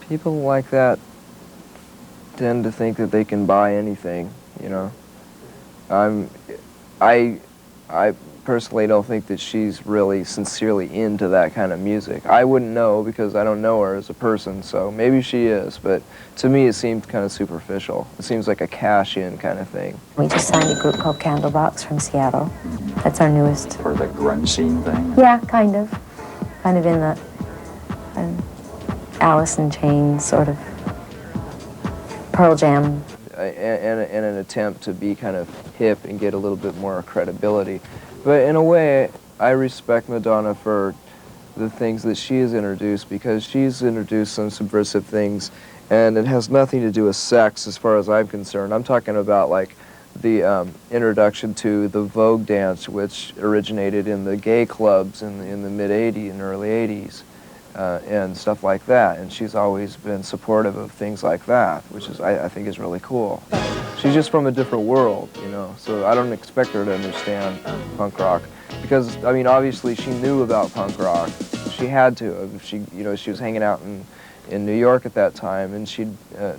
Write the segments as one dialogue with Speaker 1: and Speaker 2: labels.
Speaker 1: People like that tend to think that they can buy anything, you know. I'm, I, I personally don't think that she's really sincerely into that kind of music. I wouldn't know because I don't know her as a person, so maybe she is, but to me it seemed kind of superficial. It seems like a cash-in kind of thing.
Speaker 2: We just signed a group called Candlebox from Seattle. That's our newest.
Speaker 3: For the grunge scene thing?
Speaker 2: Yeah, kind of. Kind of in the Alice in Chains, sort of Pearl Jam.
Speaker 1: And an attempt to be kind of hip and get a little bit more credibility. But in a way, I respect Madonna for the things that she has introduced, because she's introduced some subversive things, and it has nothing to do with sex as far as I'm concerned. I'm talking about like the introduction to the Vogue dance, which originated in the gay clubs in the mid-'80s and early '80s. And stuff like that, and she's always been supportive of things like that, which is, I think is really cool. She's just from a different world, you know, so I don't expect her to understand punk rock, because, I mean, obviously she knew about punk rock. She had to. She, you know, she was hanging out in New York at that time, and she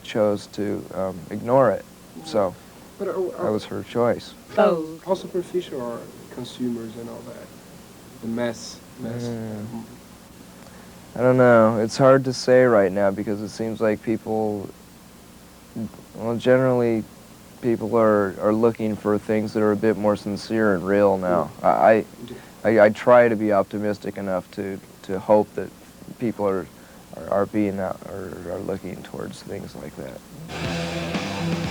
Speaker 1: chose to ignore it, so that was her choice.
Speaker 4: How superficial are consumers and all that? The mass.
Speaker 1: I don't know. It's hard to say right now because it seems like people, well, generally people are looking for things that are a bit more sincere and real now. I try to be optimistic enough to hope that people are looking towards things like that.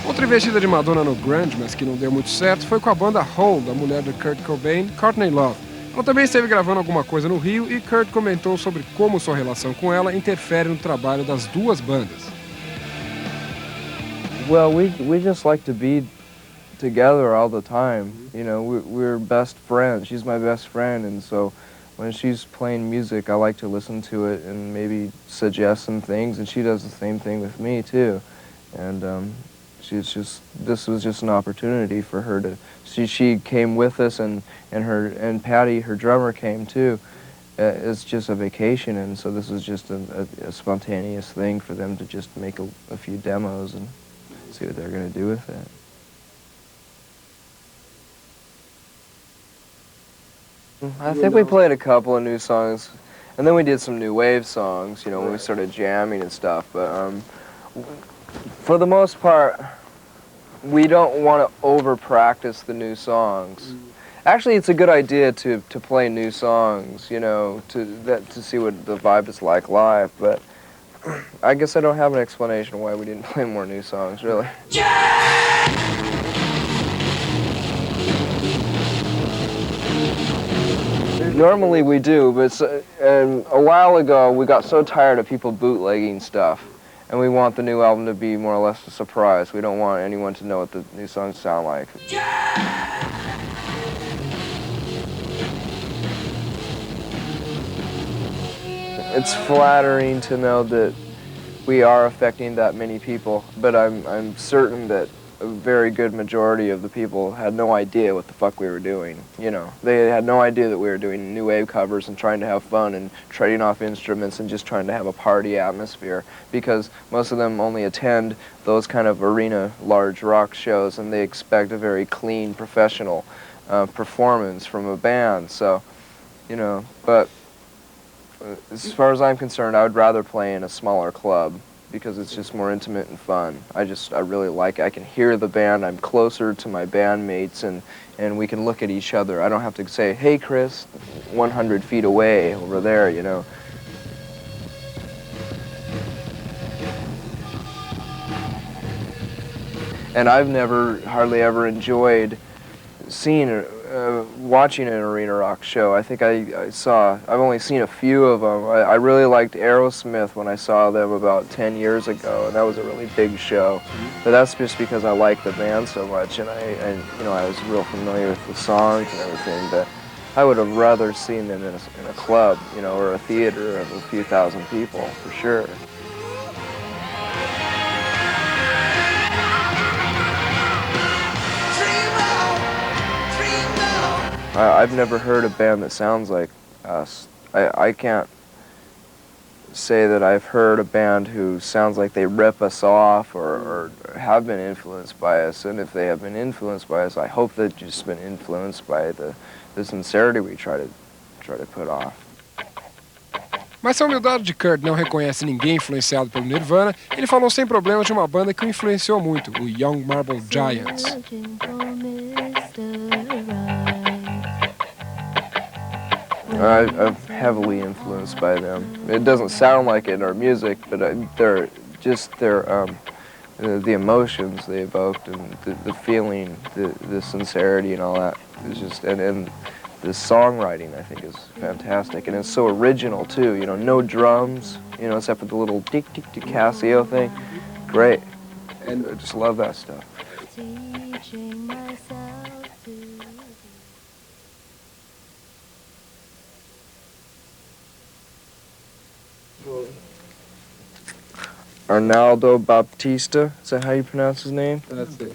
Speaker 4: Outra investida de Madonna no grunge, mas que não deu muito certo, foi com a banda Hole, da mulher de Kurt Cobain, Courtney Love. Ela também esteve gravando alguma coisa no Rio e Kurt comentou sobre como sua relação com ela interfere no trabalho das duas bandas.
Speaker 1: Well, we just like to be together all the time. You know, we're best friends. She's my best friend, and so when she's playing music, I like to listen to it and maybe suggest some things, and she does the same thing with me too. And this was just an opportunity for her to. She came with us, and Patty, her drummer, came too. It's just a vacation, and so this was just a spontaneous thing for them to just make a few demos and see what they're going to do with it. I think we played a couple of new songs, and then we did some new wave songs, you know, when we started jamming and stuff, but for the most part, we don't want to over-practice the new songs. Actually, it's a good idea to play new songs, you know, to see what the vibe is like live, but I guess I don't have an explanation why we didn't play more new songs, really. Normally we do, but a while ago we got so tired of people bootlegging stuff, and we want the new album to be more or less a surprise. We don't want anyone to know what the new songs sound like. It's flattering to know that we are affecting that many people, but I'm certain that a very good majority of the people had no idea what the fuck we were doing, you know. They had no idea that we were doing new wave covers and trying to have fun and trading off instruments and just trying to have a party atmosphere, because most of them only attend those kind of arena large rock shows and they expect a very clean, professional performance from a band, so, you know, but as far as I'm concerned, I would rather play in a smaller club, because it's just more intimate and fun. I really like it. I can hear the band. I'm closer to my bandmates, and we can look at each other. I don't have to say, hey, Chris, 100 feet away over there, you know. And I've never hardly ever enjoyed watching an arena rock show. I think I've only seen a few of them. I really liked Aerosmith when I saw them about 10 years ago, and that was a really big show. But that's just because I like the band so much, and you know, I was real familiar with the songs and everything. But I would have rather seen them in a club, you know, or a theater of a few thousand people, for sure. I've never heard a band that sounds like us. I can't say that I've heard a band who sounds like they rip us off or have been influenced by us, and if they have been influenced by us, I hope they've just been influenced by the sincerity we try to put off.
Speaker 4: Mas se a humildade de Kurt não reconhece ninguém influenciado pelo Nirvana, ele falou sem problemas de uma banda que o influenciou muito, o Young Marble Giants.
Speaker 1: I'm heavily influenced by them. It doesn't sound like it in our music, but they're just the emotions they evoked and the feeling, the sincerity and all that is just and the songwriting I think is fantastic, and it's so original too. You know, no drums, you know, except for the little tick tick tick Casio thing. Great, and I just love that stuff. Arnaldo Baptista, is that how you pronounce his name?
Speaker 4: That's it.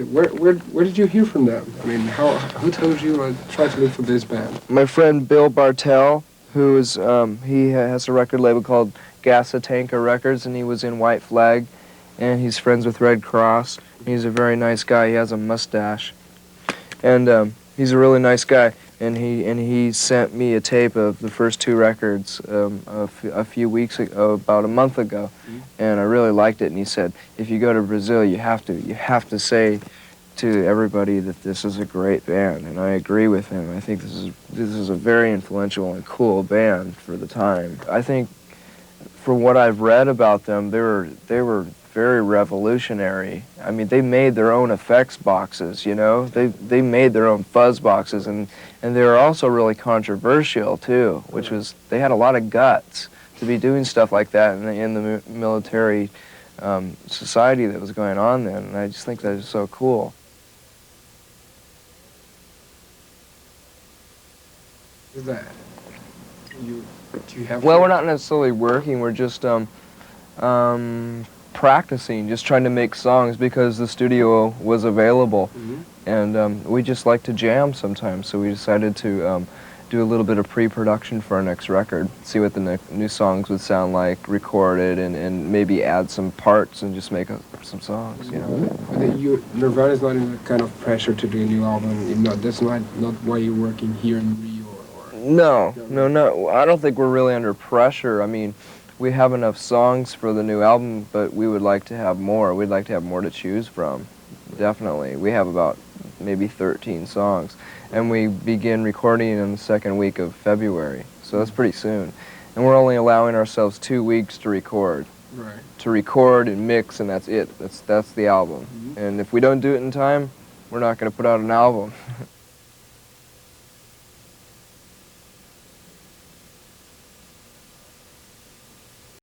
Speaker 4: Where did you hear from them? I mean, who told you to try to look for this band?
Speaker 1: My friend Bill Bartell, who is he has a record label called Gasatanka Records, and he was in White Flag, and he's friends with Red Cross. He's a very nice guy. He has a mustache, and he's a really nice guy. And he sent me a tape of the first two records a few weeks ago, about a month ago, and I really liked it. And he said, if you go to Brazil, you have to say to everybody that this is a great band. And I agree with him. I think this is a very influential and cool band for the time. I think, from what I've read about them, they were very revolutionary. I mean, they made their own effects boxes, you know? They made their own fuzz boxes, and they were also really controversial, too, which was, they had a lot of guts to be doing stuff like that in the military society that was going on then, and I just think that is so cool.
Speaker 4: Is that? Do you have...
Speaker 1: Well, we're not necessarily working, we're just practicing, just trying to make songs because the studio was available, and we just like to jam sometimes, so we decided to do a little bit of pre-production for our next record, see what the new songs would sound like, record it, and maybe add some parts and just make some songs, you know.
Speaker 4: Nirvana is not in the kind of pressure to do a new album. That's not why you're working here in Rio.
Speaker 1: No. I don't think we're really under pressure. I mean, we have enough songs for the new album, but we would like to have more. We'd like to have more to choose from, definitely. We have about maybe 13 songs, and we begin recording in the second week of February, so that's pretty soon. And we're only allowing ourselves 2 weeks to record.
Speaker 4: Right.
Speaker 1: To record and mix, and that's it. That's the album. And if we don't do it in time, we're not going to put out an album.